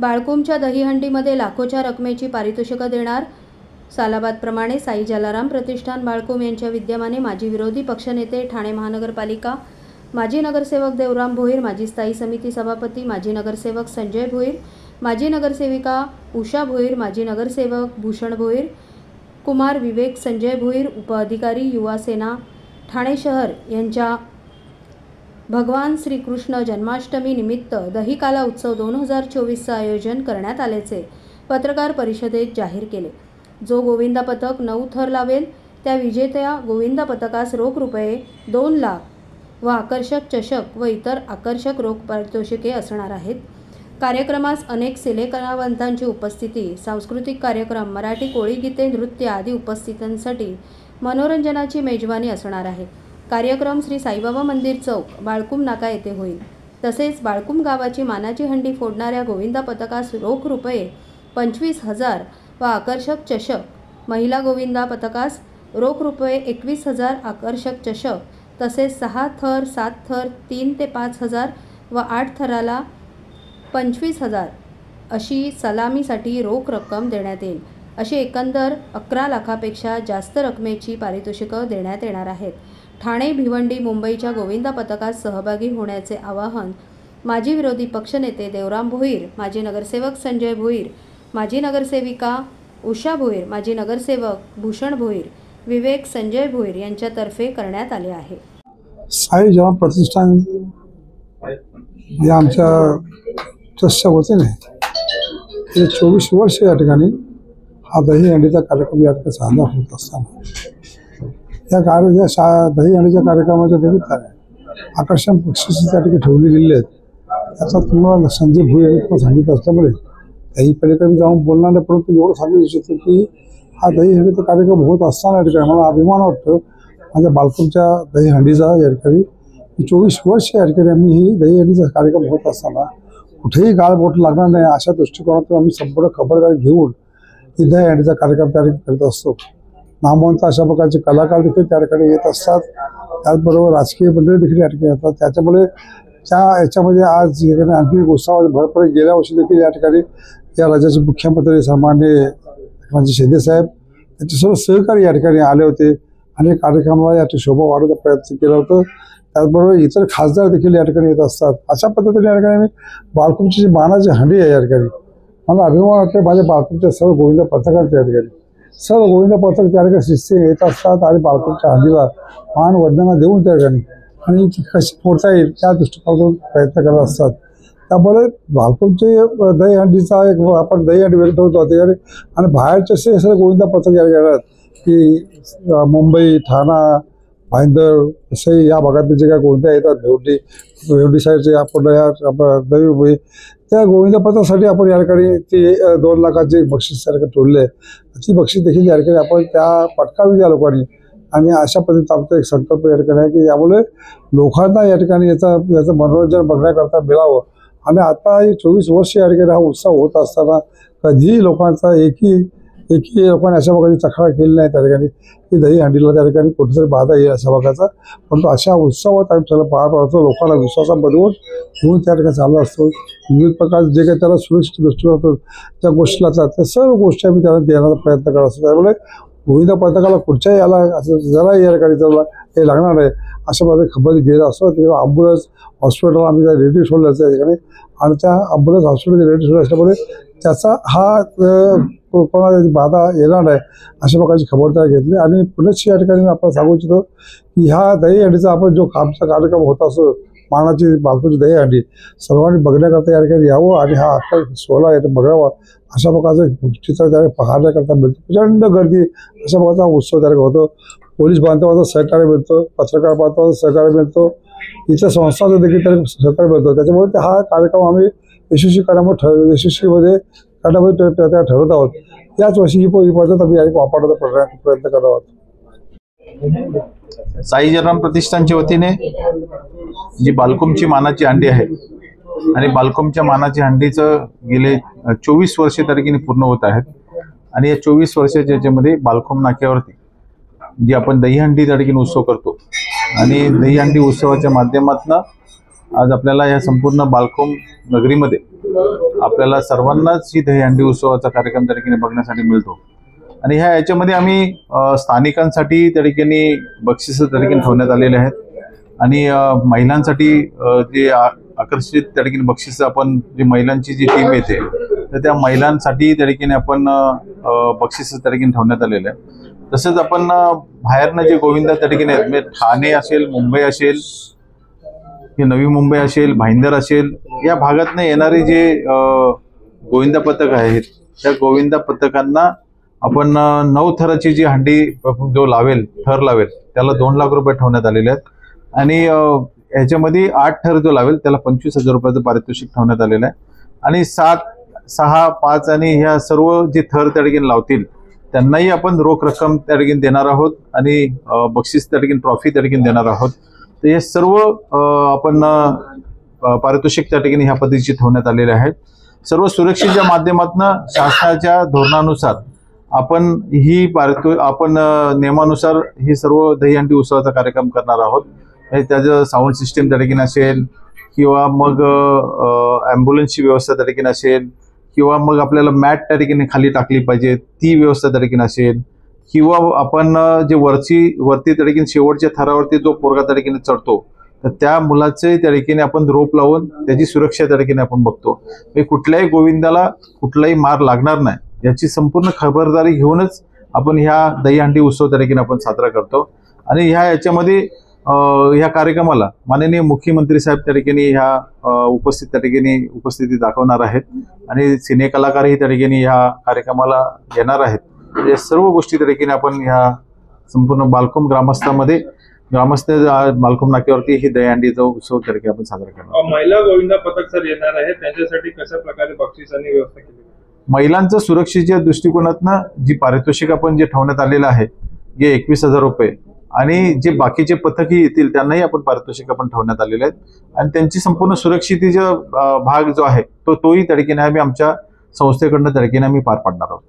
बाळकुमच्या दहीहंडीमध्ये लाखोच्या रकमेची पारितोषिकं देणार। सालाबादप्रमाणे साई जलाराम प्रतिष्ठान बाळकुम यांच्या विद्यमाने माजी विरोधी पक्षनेते, ठाणे महानगरपालिका, माजी नगरसेवक देवराम भोईर, माजी स्थायी समिती सभापती, माजी नगरसेवक संजय भोईर, माजी नगरसेविका उषा भोईर, माजी नगरसेवक भूषण भोईर, कुमार विवेक संजय भोईर, उपअधिकारी युवा सेना ठाणे शहर यांच्या भगवान श्रीकृष्ण जन्माष्टमी निमित्त दहीकाला उत्सव 2024चं आयोजन करण्यात आल्याचे पत्रकार परिषदेत जाहीर केले। जो गोविंदा पथक 9 थर लावेल त्या विजेत्या गोविंदा पथकास रोख रुपये 2 लाख व आकर्षक चषक व इतर आकर्षक रोख पारितोषिके असणार आहेत। कार्यक्रमास अनेक सिनेकलावंतांची उपस्थिती, सांस्कृतिक कार्यक्रम, मराठी कोळी गीते, नृत्य आदी उपस्थितांसाठी मनोरंजनाची मेजवानी असणार आहे। कार्यक्रम श्री साईबाबा मंदिर चौक, बाळकुम नाका येथे होईल। तसेच बाळकुम गावाची मानाची हंडी फोडणाऱ्या गोविंदा पथकास रोख रुपये 25,000 व आकर्षक चषक, महिला गोविंदा पथकास रोख रुपये 21,000 आकर्षक चषक, तसेच 6 थर, 7 थर, 3 ते 5,000 व 8 थराला 25,000 अशी सलामीसाठी रोख रक्कम देण्यात येईल। अशी एकंदर 11 लाखापेक्षा जास्त रकमेची पारितोषिकं देण्यात येणार आहेत। ठाणे, भिवंडी, मुंबईच्या गोविंदा पथकात सहभागी होण्याचे आवाहन माजी विरोधी पक्षनेते देवराम भोईर, माजी नगरसेवक संजय भोईर, माजी नगरसेविका उषा भोईर, माजी नगरसेवक भूषण भोईर, विवेक संजय भोईर यांच्यातर्फे करण्यात आले आहे। साई जलाराम प्रतिष्ठान या आमच्या ट्रस्टच्या वतीने 24 वर्ष या ठिकाणी हा दहीहंडीचा कार्यक्रम या ठिकाणी साजरा होत असताना या दहीहंडीच्या कार्यक्रमाच्या निमित्ताने आकर्षण बक्षिसे त्या ठिकाणी ठेवली गेलेली आहेत। त्याचा तुम्हाला संजय भोईर यांनी सांगितलं असल्यामुळे काही पलीकडे जाऊन बोलणार नाही, परंतु एवढं सांगू इच्छितो की हा दहीहंडीचा कार्यक्रम होत असताना या ठिकाणी मला अभिमान वाटतो माझ्या बाळकुमच्या दहीहंडीचा। या ठिकाणी 24 वर्ष या ठिकाणी आम्ही ही दहीहंडीचा कार्यक्रम होत असताना कुठेही गाळबोट लागणार नाही अशा दृष्टिकोनातून आम्ही संपूर्ण खबरदारी घेऊन ही दहीहंडीचा कार्यक्रम त्या ठिकाणी करत असतो। नामवंत अशा प्रकारचे कलाकार देखील त्या ठिकाणी येत असतात, त्याचबरोबर राजकीय मंडळी देखील या ठिकाणी येतात। त्याच्यामुळे याच्यामध्ये आज आणखी एक उत्साह भर पडेल। गेल्या वर्षी देखील या ठिकाणी या राज्याचे मुख्यमंत्री सन्माननीय एकनाथ शिंदे साहेब त्यांचे सर्व सहकारी या ठिकाणी आले होते आणि कार्यक्रमाला या शोभा वाढवण्याचा प्रयत्न केला होता। त्याचबरोबर इतर खासदार देखील या ठिकाणी येत असतात। अशा पद्धतीने या ठिकाणी बाळकुमची जी मानाची हंडी आहे या ठिकाणी मला अभिमान वाटतो माझ्या बाळकुमच्या सर्व गोविंदा पथकांच्या या ठिकाणी सर्व गोविंदा पथक त्या ठिकाणी शिस्तीने येत असतात आणि बाळकुमच्या हंडीला मान वंदना देऊन त्या ठिकाणी आणि कशी फोडता येईल त्या दृष्टिकोनातून प्रयत्न करत असतात। त्यामुळे बाळकुमचे दहीहंडीचा एक आपण दहीहंडी व्यक्त होतो आणि बाहेरचे सर्व गोविंदा पथक या ठिकाणी की मुंबई, ठाणा, भाईंदर असे या भागातले जे काही गोविंदा येतात, भेवडी साईडचे आपण या दही त्या गोविंदा पथकासाठी आपण या ठिकाणी ती 2 लाखाची बक्षीस या ठिकाणी ठेवली आहे। ती बक्षीस देखील या ठिकाणी आपण त्या पटकावी त्या लोकांनी आणि अशा पद्धतीचा आमचा एक संकल्प या ठिकाणी आहे की यामुळे लोकांना या ठिकाणी याचं मनोरंजन बघण्याकरता मिळावं। आणि आता 24 वर्ष या ठिकाणी हा उत्सव होत असताना कधीही लोकांचा एकही लोकांनी अशा प्रकारची तक्रार केली नाही त्या ठिकाणी की दहीहंडीला त्या ठिकाणी कुठेतरी बाधा येईल अशा प्रकारचा, परंतु अशा उत्सवात आम्ही त्याला पार पाडतो, लोकांना विश्वासात बदलून घेऊन त्या ठिकाणी चालू असतो। विविध प्रकार जे काही त्याला सुरक्षित दृष्टीकोनातून त्या गोष्टीला त्या सर्व गोष्टी आम्ही त्याला देण्याचा प्रयत्न करत असतो। त्यामुळे गोविंदा पथकाला कुठच्याही याला असं जरा या ठिकाणी त्याला हे लागणार आहे अशा प्रकारे खबर घेत असतो। तेव्हा ॲम्ब्युलन्स हॉस्पिटल आम्ही त्या रेडी सोडलं त्या ठिकाणी आणि त्या ॲम्ब्युलन्स हॉस्पिटल रेडी सोडलं असल्यामुळे त्याचा हा कोणाची बाधा येणार नाही अशा प्रकारची खबरदारी घेतली। आणि पुढेच या ठिकाणी आपण सांगू इच्छितो की ह्या दहीहंडीचा आपण जो आमचा कार्यक्रम होत असतो मानाची बाळकुमची दहीहंडी सर्वांनी बघण्याकरता या ठिकाणी यावं आणि हा अख्खा सोहळा यात बघावा अशा प्रकारचं चित्र त्या पाहण्याकरता मिळतं। प्रचंड गर्दी अशा प्रकारचा उत्सव त्या होतो। पोलीस बांधवांचं सहकार्य मिळतं, पत्रकार बांधवांचं सहकार्य मिळतो, इतर संस्थांचं देखील त्याला सहकार्य मिळतं। त्याच्यामुळे हा कार्यक्रम आम्ही यशस्वी करण्यामध्ये ठरवत आहोत। याच वर्षी ही पद्धत आम्ही वापरण्याचा प्रयत्न करत आहोत। साई जलाराम प्रतिष्ठानच्या वतीने जी बाळकुमची मानाची हंडी आहे आणि बाळकुमच्या मानाची हंडीचं गेले 24 वर्षे तारखेने पूर्ण होत आहेत आणि या 24 वर्षाच्या याच्यामध्ये बाळकुम नाक्यावरती जी आपण दहीहंडी त्या ठिकाणी उत्सव करतो आणि दहीहंडी उत्सवाच्या माध्यमातून आज आपल्याला या संपूर्ण बाळकुम नगरीमध्ये आपल्याला सर्वांनाच ही दहीहंडी उत्सवाचा कार्यक्रम त्या ठिकाणी बघण्यासाठी मिळतो. आणि याच्यामध्ये आम्ही स्थानिकांसाठी त्या ठिकाणी बक्षिसं त्या ठिकाणी ठेवण्यात आलेले आहेत आणि महिलांसाठी जे आकर्षित त्या ठिकाणी बक्षिसं आपण जी महिलांची जी टीम येते तर त्या महिलांसाठी त्या ठिकाणी आपण बक्षिसं त्या ठिकाणी ठेवण्यात आलेले आहे. तसंच आपण बाहेरनं जे गोविंदा त्या ठिकाणी आहेत म्हणजे ठाणे असेल, मुंबई असेल, हे नवी मुंबई असेल, भाईंदर असेल, या भागातनं येणारे जे गोविंदा पथक आहेत त्या गोविंदा पथकांना आपण 9 थराची जी हंडी जो थर लावेल त्याला 2 लाख रुपये ठेवण्यात आलेले आहेत आणि ह्याच्यामध्ये 8 थर जो लावेल त्याला 25,000 रुपयाचं पारितोषिक ठेवण्यात आलेलं आहे. आणि 7, 6, 5 आणि ह्या सर्व जे थर त्या ठिकाणी लावतील त्यांनाही आपण रोख रक्कम त्या ठिकाणी देणार आहोत आणि बक्षीस त्या ठिकाणी ट्रॉफी त्या ठिकाणी देणार आहोत. तर हे सर्व आपण पारितोषिक त्या ठिकाणी ह्या पद्धतीचे ठेवण्यात आलेले आहेत. सर्व सुरक्षेच्या माध्यमातून शासनाच्या धोरणानुसार आपण आपण नियमानुसार ही सर्व दहीहंडी उत्सवाचा कार्यक्रम करणार आहोत. त्याचं साऊंड सिस्टीम त्या ठिकाणी असेल किंवा मग ॲम्ब्युलन्सची व्यवस्था त्या ठिकाणी असेल किंवा मग आपल्याला मॅट त्या ठिकाणी खाली टाकली पाहिजे ती व्यवस्था त्या ठिकाणी असेल किंवा आपण जे वरती त्या ठिकाणी शेवटच्या थरावरती जो पोरगा त्या ठिकाणी चढतो तर त्या मुलाचे त्या ठिकाणी आपण रोप लावून त्याची सुरक्षा त्या ठिकाणी आपण बघतो. कुठल्याही गोविंदाला कुठलाही मार लागणार नाही याची संपूर्ण खबरदारी घेऊनच आपण ह्या दहीहंडी उत्सव त्या ठिकाणी आपण साजरा करतो. आणि याच्यामध्ये ह्या कार्यक्रमाला माननीय मुख्यमंत्री साहेब त्या ठिकाणी त्या ठिकाणी उपस्थिती दाखवणार आहेत आणि सिने कलाकारही त्या ठिकाणी ह्या कार्यक्रमाला येणार आहेत. या सर्व गोष्टी त्या ठिकाणी आपण ह्या संपूर्ण बालकुम ग्रामस्थ बालकुम नाक्यावरती ही दहीहंडीचा उत्सव त्या ठिकाणी आपण साजरा करणार. महिला गोविंदा पथक सर येणार आहे त्यांच्यासाठी कशा प्रकारे बक्षिसांनी व्यवस्था केली? महिलांचं सुरक्षेच्या दृष्टिकोनातनं जी पारितोषिक आपण जे ठेवण्यात आलेलं आहे जे 21,000 रुपये आणि जे बाकीचे पथकही येतील त्यांनाही आपण पारितोषिक आपण ठेवण्यात आलेले आहेत आणि त्यांची संपूर्ण सुरक्षितेचा भाग जो आहे तोही त्या ठिकाणी आम्ही आमच्या संस्थेकडनं त्या ठिकाणी आम्ही पार पाडणार आहोत.